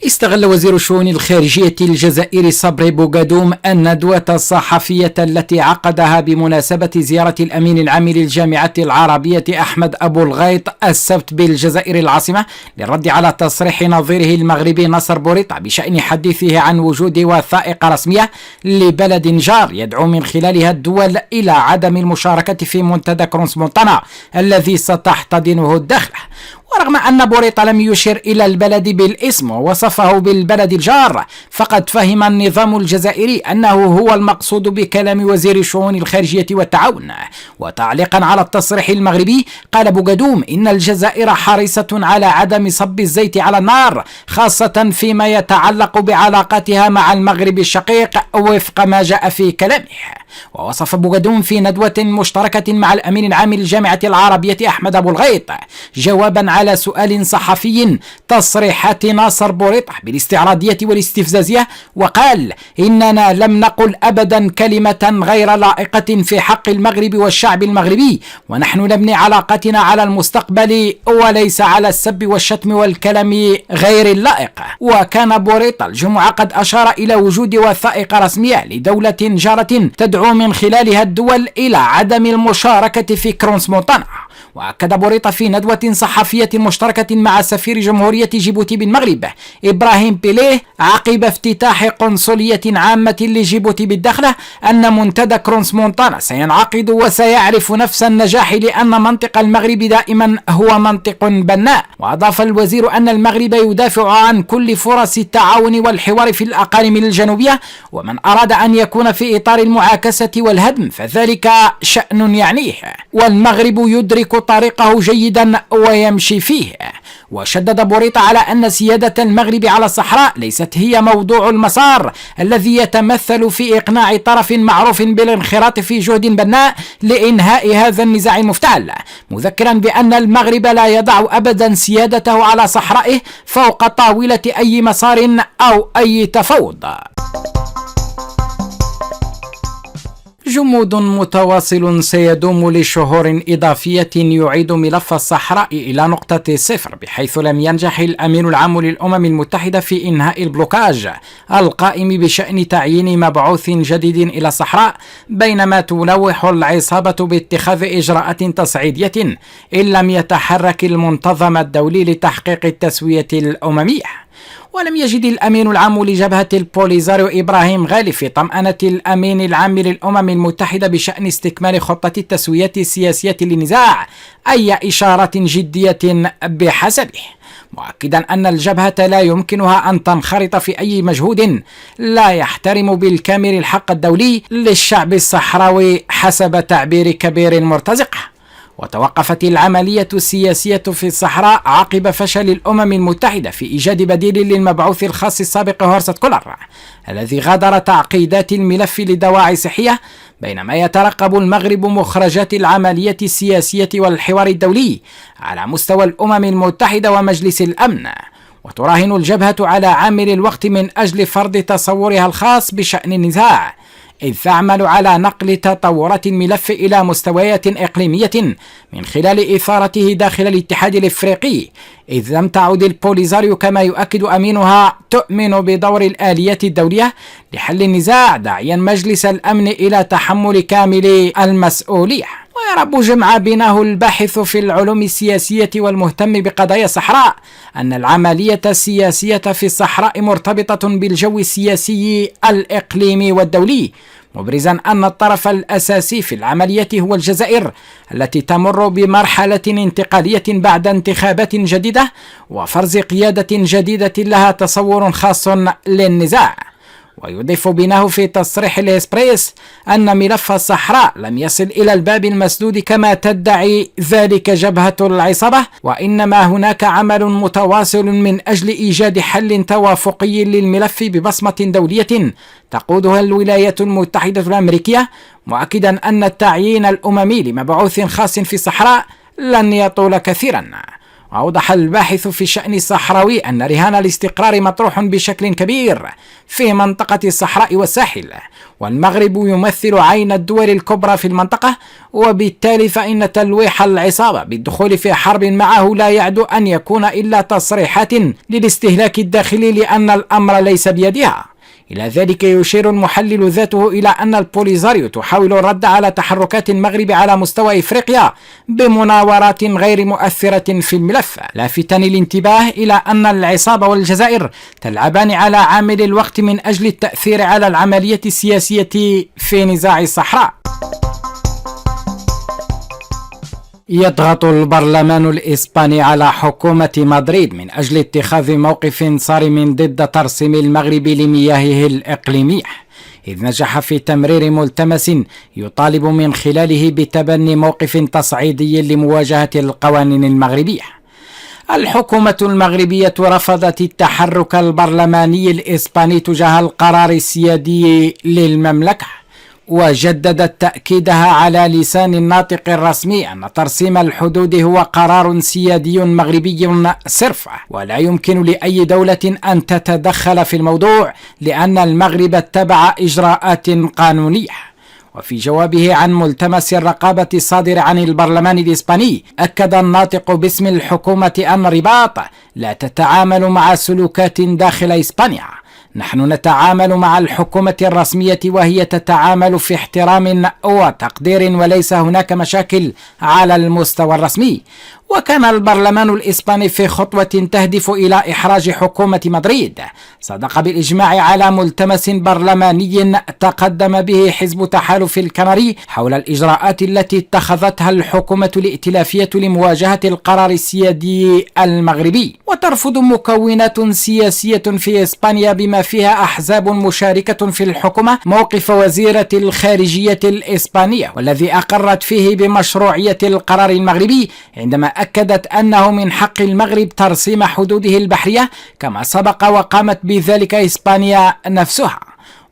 استغل وزير الشؤون الخارجية الجزائري صبري بوغادوم الندوة الصحفية التي عقدها بمناسبة زيارة الأمين العام للجامعة العربية أحمد أبو الغيط السبت بالجزائر العاصمة للرد على تصريح نظيره المغربي نصر بوريطة بشأن حديثه عن وجود وثائق رسمية لبلد جار يدعو من خلالها الدول إلى عدم المشاركة في منتدى كرونس مونتانا الذي ستحتضنه الداخلة. ورغم أن بوريطة لم يشر إلى البلد بالاسم ووصفه بالبلد الجار، فقد فهم النظام الجزائري أنه هو المقصود بكلام وزير الشؤون الخارجية والتعاون. وتعليقا على التصريح المغربي، قال بوغادوم إن الجزائر حريصة على عدم صب الزيت على النار، خاصة فيما يتعلق بعلاقتها مع المغرب الشقيق وفق ما جاء في كلامه. ووصف بوغادوم في ندوة مشتركة مع الأمين العام للجامعة العربية أحمد أبو الغيط جوابا على سؤال صحفي تصريحات ناصر بوريطة بالاستعراضية والاستفزازية، وقال إننا لم نقل أبدا كلمة غير لائقة في حق المغرب والشعب المغربي، ونحن نبني علاقتنا على المستقبل وليس على السب والشتم والكلام غير اللائق. وكان بوريطة الجمعة قد أشار إلى وجود وثائق رسمية لدولة جارة تدعو من خلالها الدول إلى عدم المشاركة في كرونس مونتانا. وأكد بوريطة في ندوة صحفية مشتركة مع سفير جمهورية جيبوتي بالمغرب إبراهيم بيليه عقب افتتاح قنصلية عامة لجيبوتي بالداخلة أن منتدى كرونس مونتانا سينعقد وسيعرف نفس النجاح، لأن منطق المغرب دائما هو منطق بناء. وأضاف الوزير أن المغرب يدافع عن كل فرص التعاون والحوار في الأقاليم الجنوبية، ومن أراد أن يكون في إطار المعاكسة والهدم فذلك شأن يعنيه، والمغرب يدرك طريقه جيدا ويمشي فيه. وشدد بوريطة على أن سيادة المغرب على الصحراء ليست هي موضوع المسار الذي يتمثل في إقناع طرف معروف بالانخراط في جهد بناء لإنهاء هذا النزاع المفتعل، مذكرا بأن المغرب لا يضع أبدا سيادته على صحرائه فوق طاولة أي مسار أو أي تفاوض. جمود متواصل سيدوم لشهور إضافية يعيد ملف الصحراء إلى نقطة صفر، بحيث لم ينجح الأمين العام للأمم المتحدة في إنهاء البلوكاج القائم بشأن تعيين مبعوث جديد إلى الصحراء، بينما تلوح العصابة باتخاذ إجراءات تصعيدية إن لم يتحرك المنتظم الدولي لتحقيق التسوية الأممية. ولم يجد الأمين العام لجبهة البوليزاريو إبراهيم غالي في طمأنة الأمين العام للأمم المتحدة بشأن استكمال خطة التسوية السياسية للنزاع أي إشارة جدية بحسبه، مؤكدا أن الجبهة لا يمكنها أن تنخرط في أي مجهود لا يحترم بالكامل الحق الدولي للشعب الصحراوي حسب تعبير كبير مرتزقة. وتوقفت العملية السياسية في الصحراء عقب فشل الأمم المتحدة في إيجاد بديل للمبعوث الخاص السابق هورست كولر الذي غادر تعقيدات الملف لدواعي صحية، بينما يترقب المغرب مخرجات العملية السياسية والحوار الدولي على مستوى الأمم المتحدة ومجلس الأمن. وتراهن الجبهة على عامل الوقت من أجل فرض تصورها الخاص بشأن النزاع، إذ تعمل على نقل تطورات الملف إلى مستويات إقليمية من خلال إثارته داخل الاتحاد الإفريقي، إذ لم تعد البوليزاريو كما يؤكد أمينها تؤمن بدور الآليات الدولية لحل النزاع، داعيا مجلس الأمن إلى تحمل كامل المسؤولية. ويرى بوجمع بينه الباحث في العلوم السياسية والمهتم بقضايا الصحراء أن العملية السياسية في الصحراء مرتبطة بالجو السياسي الإقليمي والدولي، مبرزا أن الطرف الأساسي في العملية هو الجزائر التي تمر بمرحلة انتقالية بعد انتخابات جديدة وفرز قيادة جديدة لها تصور خاص للنزاع. ويضيف بينه في تصريح الإسبريس أن ملف الصحراء لم يصل إلى الباب المسدود كما تدعي ذلك جبهة العصابة، وإنما هناك عمل متواصل من أجل إيجاد حل توافقي للملف ببصمة دولية تقودها الولايات المتحدة الأمريكية، مؤكدا أن التعيين الأممي لمبعوث خاص في الصحراء لن يطول كثيرا. وأوضح الباحث في الشأن الصحراوي أن رهان الاستقرار مطروح بشكل كبير في منطقة الصحراء والساحل، والمغرب يمثل عين الدول الكبرى في المنطقة، وبالتالي فإن تلويح العصابة بالدخول في حرب معه لا يعد أن يكون إلا تصريحات للاستهلاك الداخلي، لأن الأمر ليس بيدها. إلى ذلك يشير المحلل ذاته إلى أن البوليزاريو تحاول الرد على تحركات المغرب على مستوى إفريقيا بمناورات غير مؤثرة في الملف، لافتا الانتباه إلى أن العصابة والجزائر تلعبان على عامل الوقت من أجل التأثير على العملية السياسية في نزاع الصحراء. يضغط البرلمان الإسباني على حكومة مدريد من أجل اتخاذ موقف صارم ضد ترسيم المغرب لمياهه الإقليمية، إذ نجح في تمرير ملتمس يطالب من خلاله بتبني موقف تصعيدي لمواجهة القوانين المغربية. الحكومة المغربية رفضت التحرك البرلماني الإسباني تجاه القرار السيادي للمملكة، وجددت تأكيدها على لسان الناطق الرسمي أن ترسيم الحدود هو قرار سيادي مغربي صرف، ولا يمكن لأي دولة أن تتدخل في الموضوع لأن المغرب اتبع إجراءات قانونية. وفي جوابه عن ملتمس الرقابة الصادر عن البرلمان الإسباني، أكد الناطق باسم الحكومة أن الرباط لا تتعامل مع سلوكات داخل إسبانيا. نحن نتعامل مع الحكومة الرسمية وهي تتعامل في احترام وتقدير، وليس هناك مشاكل على المستوى الرسمي. وكان البرلمان الإسباني في خطوة تهدف إلى إحراج حكومة مدريد صدق بالإجماع على ملتمس برلماني تقدم به حزب تحالف الكناري حول الإجراءات التي اتخذتها الحكومة الائتلافية لمواجهة القرار السيادي المغربي. وترفض مكونات سياسية في إسبانيا بما فيها أحزاب مشاركة في الحكومة موقف وزيرة الخارجية الإسبانية، والذي أقرت فيه بمشروعية القرار المغربي، عندما أكدت أنه من حق المغرب ترسيم حدوده البحرية كما سبق وقامت بذلك إسبانيا نفسها.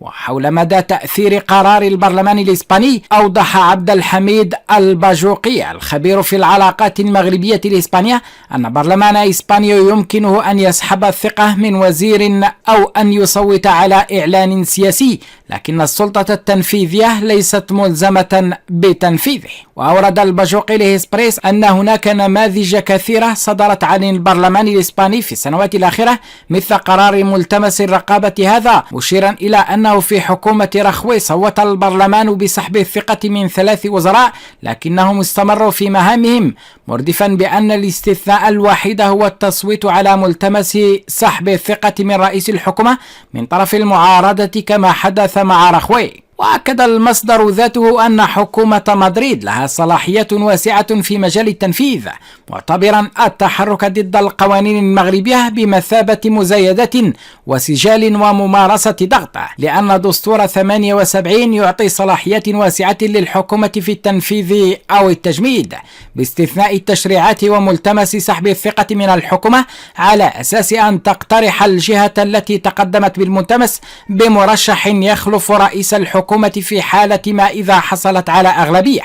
وحول مدى تأثير قرار البرلمان الإسباني، أوضح عبد الحميد الباجوقي الخبير في العلاقات المغربية الإسبانية أن برلمان إسبانيا يمكنه أن يسحب الثقة من وزير أو أن يصوت على إعلان سياسي، لكن السلطة التنفيذية ليست ملزمة بتنفيذه. وأورد الباجوقي لإسبريس أن هناك نماذج كثيرة صدرت عن البرلمان الإسباني في السنوات الأخيرة مثل قرار ملتمس الرقابة هذا، مشيرا إلى أنه في حكومة رخوي صوت البرلمان بسحب الثقة من 3 وزراء لكنهم استمروا في مهامهم، مردفا بأن الاستثناء الوحيد هو التصويت على ملتمس سحب الثقة من رئيس الحكومة من طرف المعارضة كما حدث مع رخوي. وأكد المصدر ذاته أن حكومة مدريد لها صلاحيات واسعة في مجال التنفيذ، معتبرا التحرك ضد القوانين المغربية بمثابة مزايدة وسجال وممارسة ضغط، لأن دستور 78 يعطي صلاحيات واسعة للحكومة في التنفيذ أو التجميد، باستثناء التشريعات وملتمس سحب الثقة من الحكومة على أساس أن تقترح الجهة التي تقدمت بالملتمس بمرشح يخلف رئيس الحكومة في حالة ما إذا حصلت على أغلبية.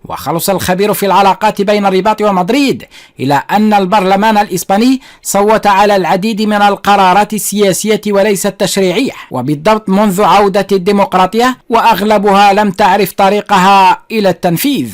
وخلص الخبير في العلاقات بين الرباط ومدريد إلى أن البرلمان الإسباني صوت على العديد من القرارات السياسية وليس التشريعية، وبالضبط منذ عودة الديمقراطية، وأغلبها لم تعرف طريقها إلى التنفيذ.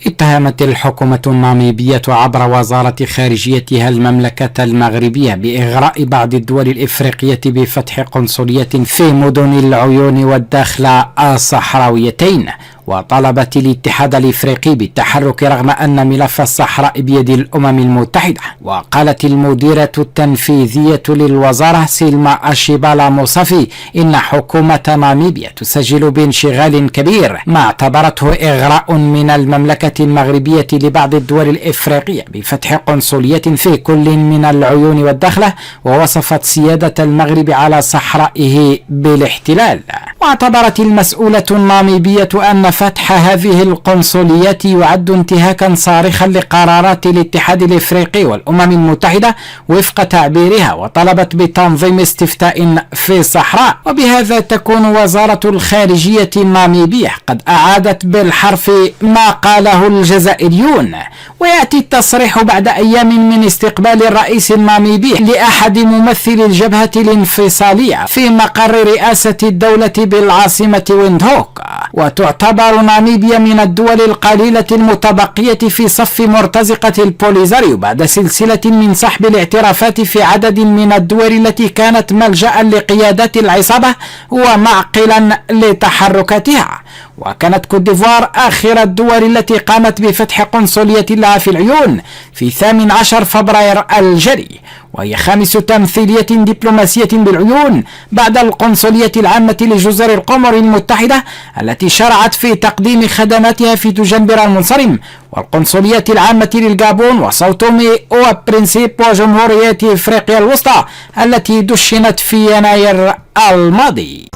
اتهمت الحكومة الناميبية عبر وزارة خارجيتها المملكة المغربية بإغراء بعض الدول الإفريقية بفتح قنصلية في مدن العيون والداخلة الصحراويتين، وطلبت الاتحاد الإفريقي بالتحرك رغم أن ملف الصحراء بيد الأمم المتحدة. وقالت المديرة التنفيذية للوزارة سيلما أشيبالا موصفي إن حكومة ناميبيا تسجل بانشغال كبير ما اعتبرته إغراء من المملكة المغربية لبعض الدول الإفريقية بفتح قنصلية في كل من العيون والداخلة، ووصفت سيادة المغرب على صحرائه بالاحتلال. واعتبرت المسؤولة الناميبية أن فتح هذه القنصليات يعد انتهاكا صارخا لقرارات الاتحاد الافريقي والامم المتحدة وفق تعبيرها، وطلبت بتنظيم استفتاء في الصحراء. وبهذا تكون وزارة الخارجية الناميبية قد اعادت بالحرف ما قاله الجزائريون. ويأتي التصريح بعد ايام من استقبال الرئيس الناميبي لاحد ممثلي الجبهة الانفصالية في مقر رئاسة الدولة بالعاصمة ويندهوك. وتعتبر ناميبيا من الدول القليلة المتبقية في صف مرتزقة البوليزاريو بعد سلسلة من سحب الاعترافات في عدد من الدول التي كانت ملجأ لقيادات العصابة ومعقلا لتحركاتها. وكانت كوت ديفوار آخر الدول التي قامت بفتح قنصلية لها في العيون في 18 فبراير الجاري، وهي خامس تمثيلية دبلوماسية بالعيون بعد القنصلية العامة لجزر القمر المتحدة التي شرعت في تقديم خدماتها في تجنبر المنصرم، والقنصلية العامة للغابون وساوتومي وبرنسيب وجمهورية افريقيا الوسطى التي دشنت في يناير الماضي.